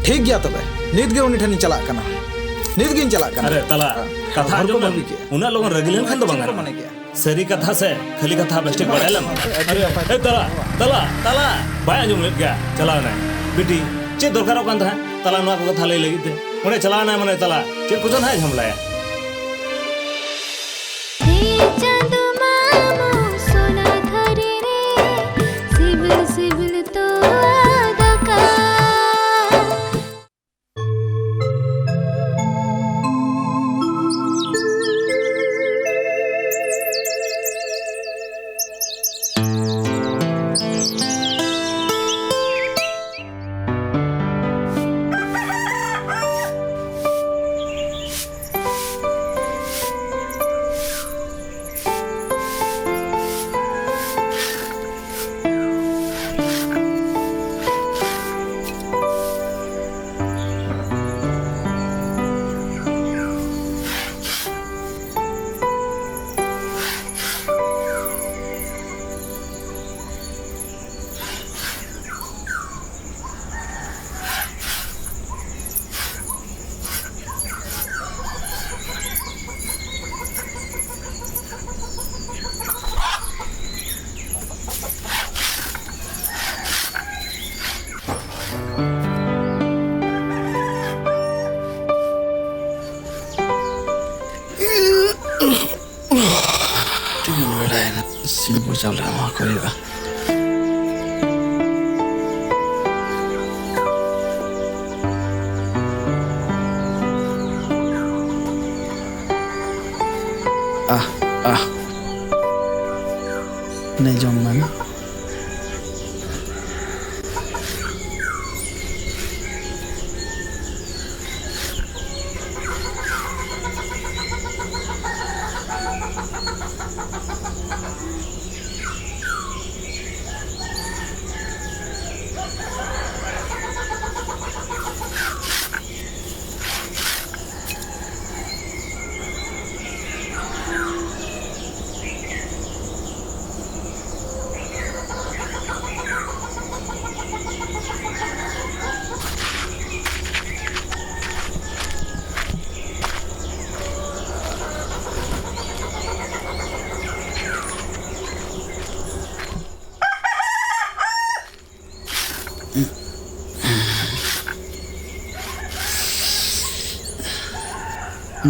ठीक गया तबे नित गे उनी ठनी चला कना नित गिन चला कना अरे तला कथा आंजम उना लोगन रगिलन खान दो बांगा माने गया सरी कथा से खाली कथा बेस्टिक बड़ालम अरे ए तला तला तला बाय आंजम लेट गया चला ना बेटी चे दरकार कान था तला नुआ को कथा लई लगी ते ओने चला ना माने तला चे कुछ ना हमलाया चल रहा है करेगा नहीं जम मन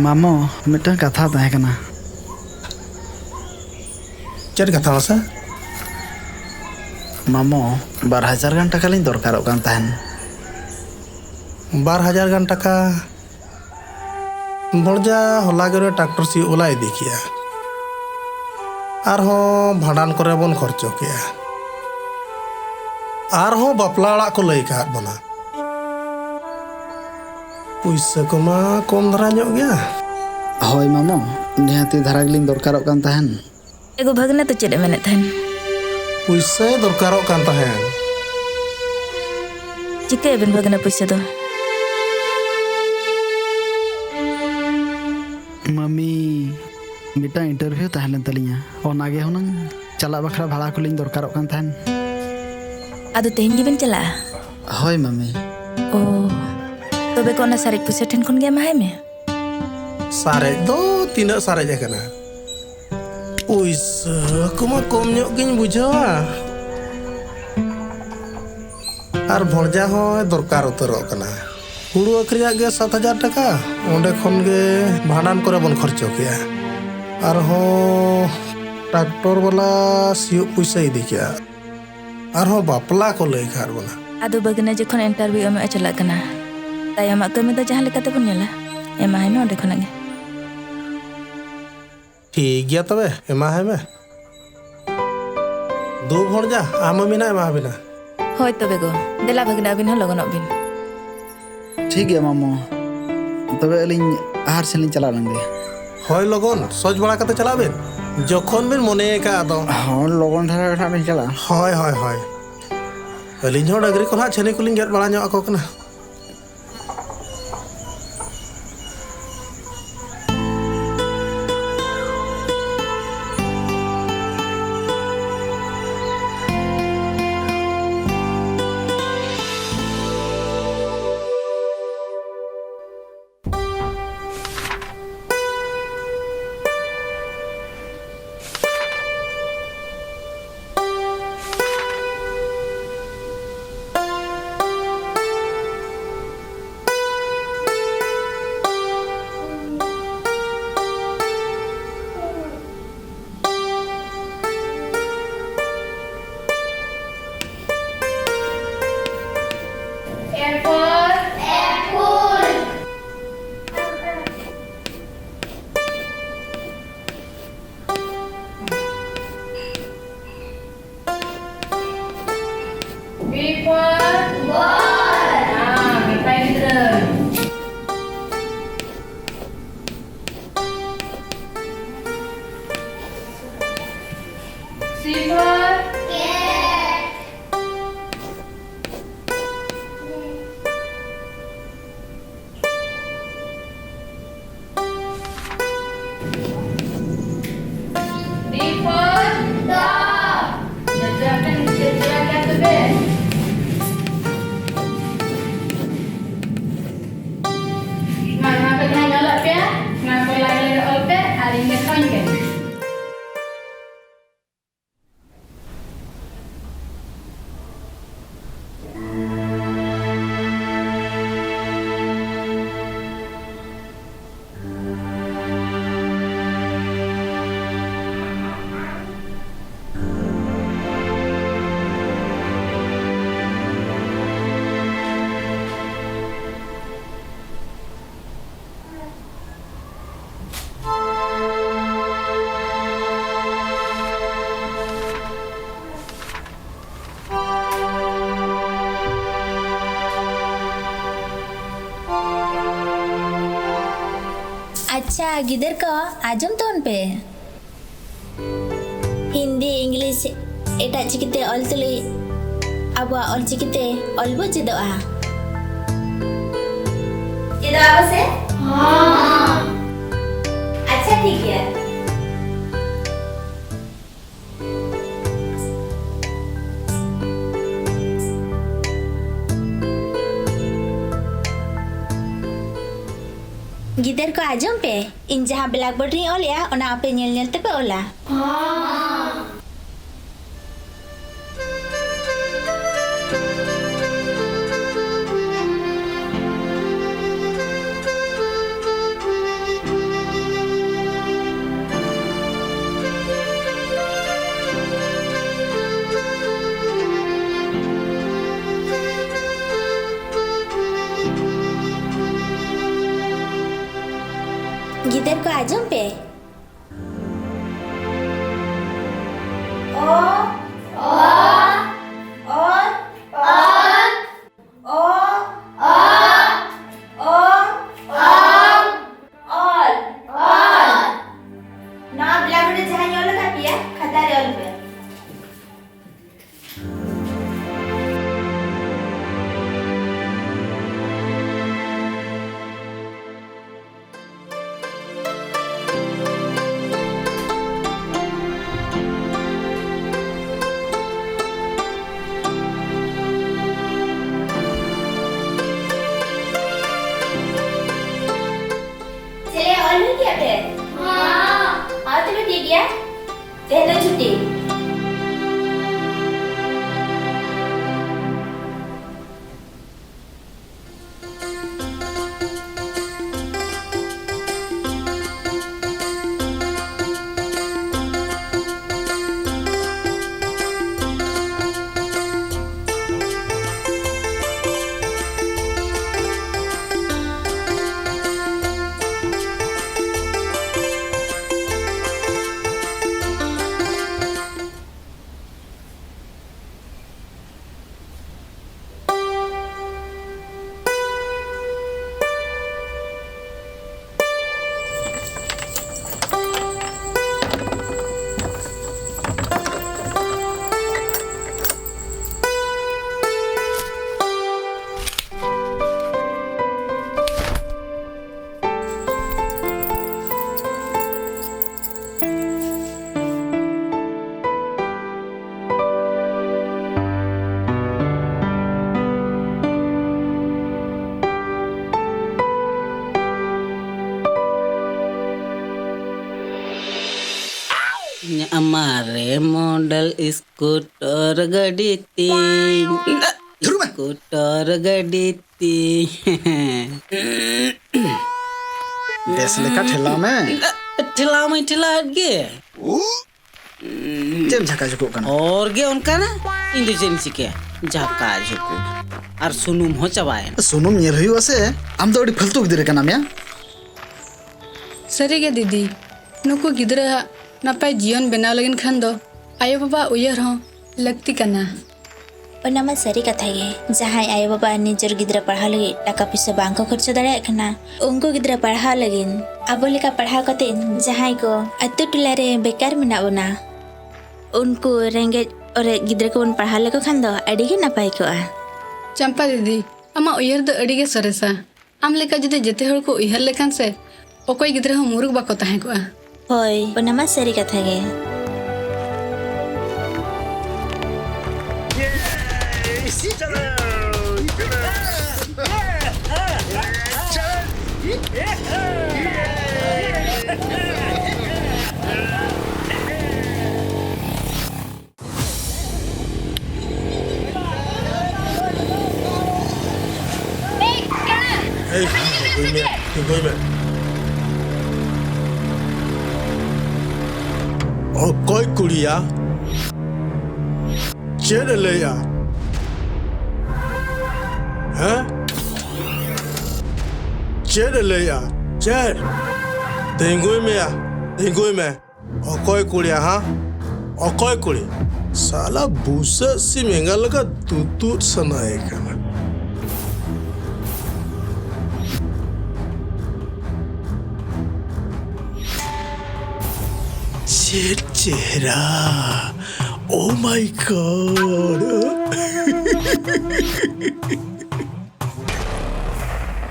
मामो मिटन कथा तहे कना चेर कथा से मामो 12,000 गान टाका लिन दरकारोग कान तहन 12,000 गान टाका भरजा होला गरे ट्रैक्टर सी ओला इदी किया आर हो भाडान करे बन खर्चो किया आर हो बापला अड़ा को लई का बना पैसा को मा कम धरा ᱧᱚᱜ गया होय मामो निहाती धारा गिलिन दरकारोग कान तहन एगो भगने तो चेदे मेने तहन पैसा दरकारोग कान तहन चिके बिन भगने पैसा दो मम्मी मिटा इंटरव्यू तहन तलिया ओनागे हुनंग चला बखरा भाड़ा को लिन दरकारोग कान तहन आदो तेहन गिबन चला होय मम्मी ओ तबे कोना सारे पैसा ठेन खन गे माहे में सारे दो तीना सारे जकना पैसा कुमा कम ᱧᱚᱜ गिन बुझावा आर भरजा हो दरकार उतरक कना हुड़ू अखरिया गे 7,000 टाका ओंडे खन गे भाडान करे बन खर्चो किया आर हो ट्रैक्टर वाला सियो पैसा इदी किया आर हो बापला को लई खार बना आदो भगने जखन इंटरव्यू में चला कना तायमा कमी तो जहां लेकाते बन नेला एमा है में ओंडे खनागे ठीक गया तबे एमा है में दो भरजा आम मिना एमा बिना होय तबे गो देला भगना बिन हो लगन बिन ठीक है मामो तबे अलिन आहार से लिन चला लंगे होय लगन सोच बड़ा कते चला बेन जखन बिन मने का दो हां लगन धारा बिन चला होय होय होय अलिन हो डगरी को ना छेने कुलिन गेट बड़ा ᱧᱚᱜ ako कना B for ball. Kita Indra. C for cat. D for dog. Jajakan tu bes. Ngapa jangan olap ya? Ngapa lagi olap? Hari ini kan ke? अच्छा गिदर को आजम तो पे हिंदी इंग्लिश एटा चिकिते ऑल तुली अब ऑल चिकिते ऑल बो चिदोआ चिदोआ से हां अच्छा ठीक है गिदर को आजम पे इन जहाँ ब्लैक बोर्ड री ओल या ओना आपे नेल नेल ते पे ओला गिदर को आजम पे ओ ना ब्लैक बोर्ड जहाँ ये ओला का पिया खाता रे ओल पे चले ऑल हो गया पे हां आज तो ठीक है तेरे छुट्टी हमारे मॉडल स्कूटर गड़ी थी स्कूटर गड़ी थी बेस लेका ठेला में ठेला गे चेम झका झुको कना और गे उनका ना इंदु चेन सिके झका झुको और सुनुम हो चबाए सुनुम नेल हुई वसे आम तो अड़ी फालतू गिदरे कना मिया सरी गे दीदी नुकु गिदरा नापाय जीवन बनाव लगिन खान दो आयो बाबा उयर हो लगती कना ᱚᱱᱟᱢᱟ ᱥᱟᱹᱨᱤ ᱠᱟᱛᱷᱟ ᱜᱮ ᱡᱟᱦᱟᱸᱭ ᱟᱭᱳ ᱵᱟᱵᱟ ᱱᱤᱡᱮᱨ ᱜᱤᱫᱽᱨᱟᱹ ᱯᱟᱲᱦᱟᱣ ᱞᱟᱹᱜᱤᱫ ᱴᱟᱠᱟ ᱯᱚᱭᱥᱟ ᱵᱟᱝ ᱠᱚ ᱠᱷᱚᱨᱪᱟ ᱫᱟᱲᱮᱭᱟᱜ ᱠᱟᱱᱟ ᱩᱱᱠᱩ ᱜᱤᱫᱽᱨᱟᱹ ᱯᱟᱲᱦᱟᱣ ᱞᱟᱹᱜᱤᱫ ᱟᱵᱚ ᱞᱮᱠᱟ ᱯᱟᱲᱦᱟᱣ ᱠᱟᱛᱮ ᱡᱟᱦᱟᱸᱭ ko ᱟᱛᱳ ᱴᱚᱞᱟ ᱨᱮ ᱵᱮᱠᱟᱨ ᱢᱮᱱᱟᱜ ᱵᱚᱱᱟ उनको रेंगेज और गिद्र को बन पढ़ा लेको खान दो अड़ी के नपाय को आ चंपा दीदी आमा उयहर दो अड़ी के सरसा आम लेका जदे जते हर को उयहर लेखान से ओकोय गिद्र हो मुरुक बाको ताहे को आ होय ओनामा सरी कथा गे कोई कुड़िया चेड़ ले या हैं चेड़ ले या चेड़ तेंगुई में और कोई कुड़िया हाँ और कोई कुड़ी साला भूसा सी महंगा लगा तू सनाए करना चेहरा ओ माय गॉड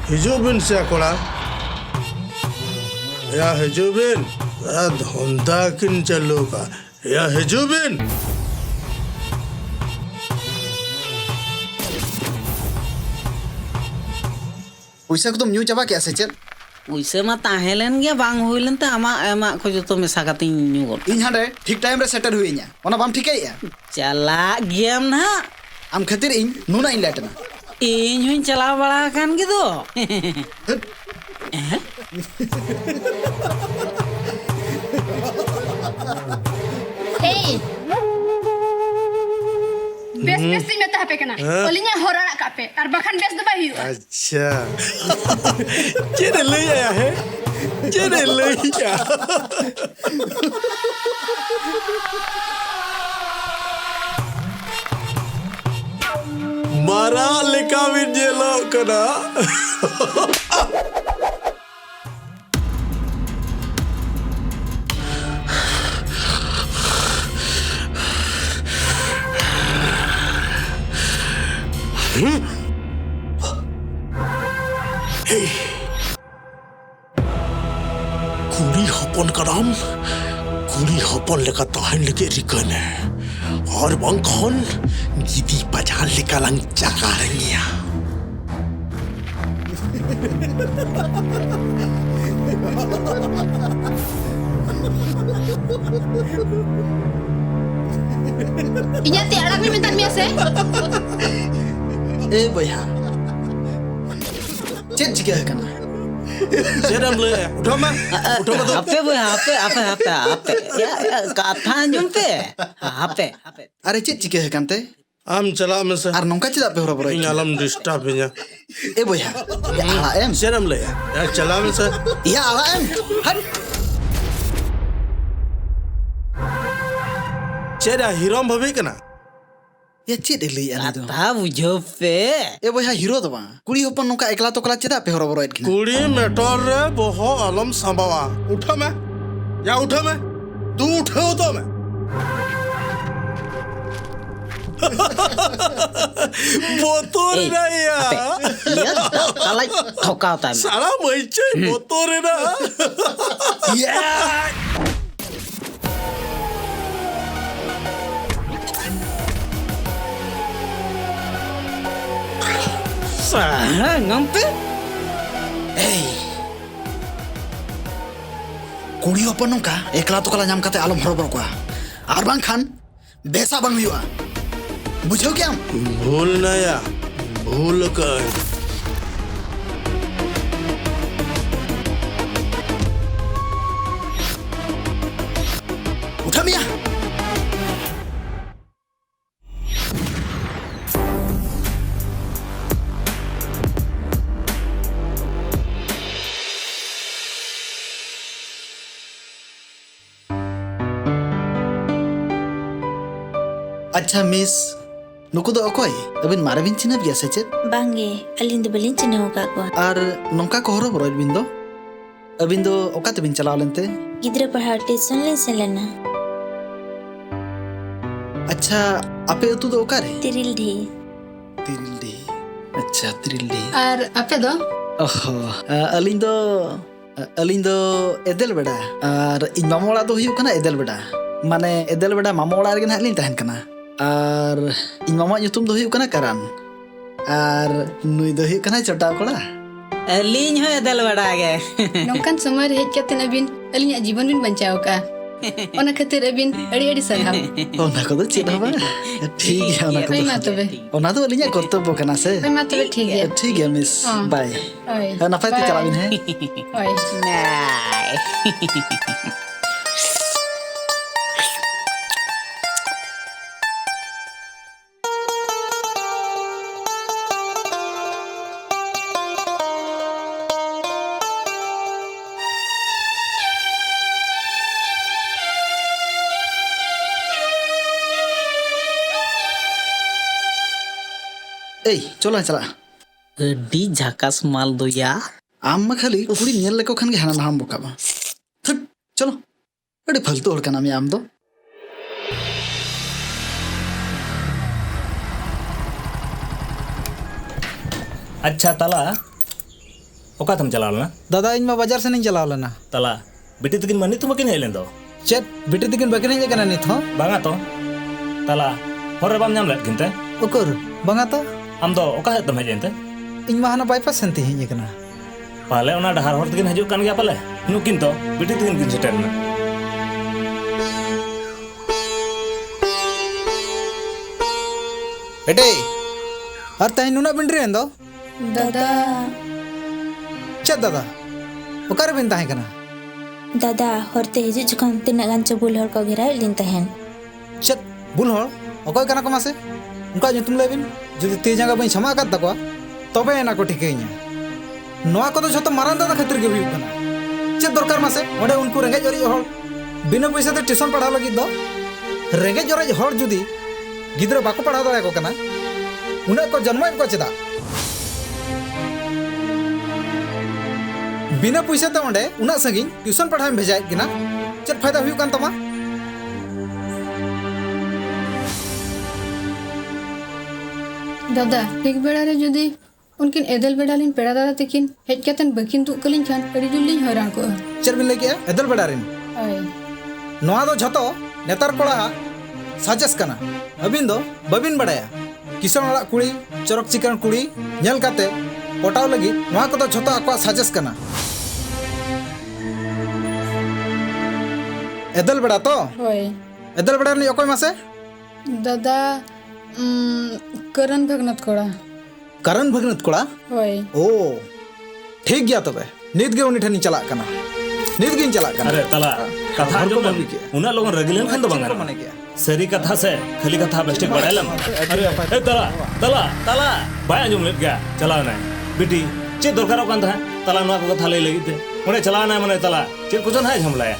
हिजुबिन से कोला या हिजुबिन धंधा किन चलोगा या हिजुबिन पैसा को तुम न्यू चाबा क्या से चल उइसे मा ताहेलन गया बांग होइलन त आमा एमा को जतो मेसा काती न्यू गोल इन हाडे ठीक टाइम रे सेटल हुइ냐 ओना बाम ठिकैया चला गेम ना आम खातिर इन नुना इन लेटना इन हुइन चला बड़ा कान के दो ए बेस बेस में ता पे कना ओलिnya horana का पे और बखन बेस दबा ही अच्छा चेड़ ले आया है चेड़ ले आया मारा लेका भी जेलो कना कुड़ी हपन करम कुड़ी हपन लेका तहन लेके रिकने और बंखन गिदी पजान लेका लंग चका रंगिया इया ते अड़क में तन में से ए भैया चेक जिके है कना जेरम ले उठो मैं आपे या कथा अंजुम पे आपे अरे चेक जिके है कानते आम चला में से आर नौका चला पे होरा बरो इन आलम डिस्टर्ब है ए भैया या आला एम जेरम ले या चला में से या आला एम हट चेरा हीरोम भवे कना ये चेक ले आना दो था बुझो पे ए भैया हीरो तो बा कुड़ी होपन नौका एकला तो कला चेदा पे होरा बरो एट कुड़ी मेटर रे बहु आलम संभवा उठो मैं या उठो मैं तू उठो तो मैं बोतोर ना या ये ताला ठोका होता है साला मइचे बोतोर ना या ngompe ए कुड़ी होपन नौका एकला तो कला नाम काते आलम होरा बरो को आर बांग खान बेसा बांग हुआ बुझो क्या भूल ना या भूल कर उठा मिया अच्छा मिस नुकु दो अकोय अबिन मारे बिन चिन्ह बिया से चेत बांगे अलिंद बलिन चिन्ह का को और नोंका को हरो बरो अबिन दो ओका तबिन चलाव लेनते गिद्रा पढ़ा टेसन ले सेलेना अच्छा आपे उतु दो ओका रे तिरिल्ढी अच्छा तिरिल्ढी और आपे दो ओहो अलिंद एदेल बेड़ा और इन मामा ओड़ा दो हुयु कना एदेल बेड़ा माने एदेल बेड़ा मामा ओड़ा रे नाग लिन तहन कना और इन मामा nyutum दो हुयु कना करान और नुई दो हुयु कना चोटा कोड़ा अलीन हो दल बड़ा गे नौकान समय रे हेज कते अबिन अलिया जीवन बिन बंचाव का ओना खातिर अबिन अड़ी अड़ी सरहाव ओना को दो चेद हबा ठीक है ओना को ओय मा तबे ओना दो अलिया कर्तव्य कना से ओय मा तबे ठीक है ठीक है मिस बाय ओय नफाय ते चलाबिन है ओय नाय ए चलो चला डी झकास माल दो या आम मा खाली कुड़ी नेल लेको खान गे हाना नाम बोकाबा थट चलो अड़ी फालतू हड़ कना मी आम दो अच्छा तला ओका तुम चला ना दादा इन मा बाजार से नहीं चलाव लेना तला बेटी तकिन मनी तुम किन हेलें दो चेत बेटी तकिन बकिन हेज कना नित हो बांगा तो तला होरे बाम नाम लेत किनते उकुर बांगा तो आम दो ओका हेत तुम हेजेंते इन मा हाना बाईपास सेंती हेज कना पाले ओना डहार होर तकिन हजू कान गया पाले नुकिन तो बेटी तकिन किन सेटर ना बेटे और तई नुना बिंड्री एंदो दादा चेत दादा ओकर बिन ताहे कना दादा होरते हिजु जखन तिना गान चबुल हर को घेरा लिन तहन चेत बुल हर ओकय कना को मासे उनका nyutum लेबिन जदि ते जगह बई क्षमा कर तकवा तबे एना को ठिकैया नोआ को तो जतो मारान दादा खातिर गे हुई कना चेत दरकार मासे ओडे उनको रेंगे जरी हर बिना पैसा ते ट्यूशन पढ़ा लगी दो रेंगे जरे हर जुदी गिद्रा बाको पढ़ा दाड़ा को कना उना को जन्म को चेदा बिना पैसा ते ओंडे उना सगिन ट्यूशन पढ़ाई भेजाय किना चेत फायदा हुई कान तमा दादा ठीक बेड़ा रे जुदी उनकिन एदल बेड़ा लिन पेड़ा दादा तकिन हेज कतन बकिन तु कलिन खान अड़ी जुलिन हैरान को चेर बिन लेके एदल बडारिन ओय नोआ दो झतो नेतार कोड़ा साजेस कना अबिन दो बबिन बडाया किसान वाला कुड़ी चरक चिकन कुड़ी नेल काते पटाव लगी नोआ को दो झतो आको साजेस कना एदल बड़ा तो ओय एदल बड़ा नि ओकोय मासे दादा करण भगनत कोड़ा करण भगनत कोड़ा ओय ओ ठीक गया तबे नित गे उनी ठनी चला कना नित गिन चला कना अरे तला कथा आंजम लम उना लोगन रगिलन खन दो बांगा माने गया सरी कथा से खाली कथा बेस्टिक बड़ायलम अरे ए तला बाय आंजम लेत गया चला ना बेटी चे दरकार कान था तला नवा को कथा ले लगी थे ओने चला ना माने तला चे कुछन है झमलाया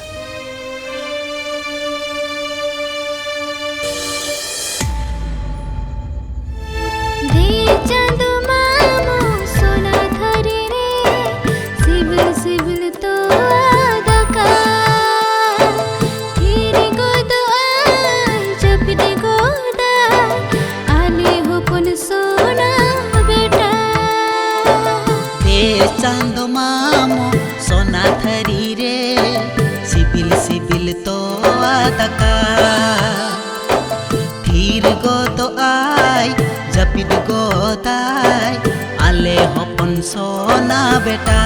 चांदो मामो सोना थरी रे सिबिल सिबिल तो आदका फिर गो तो आई जपिद गो ताई आले हपन सोना बेटा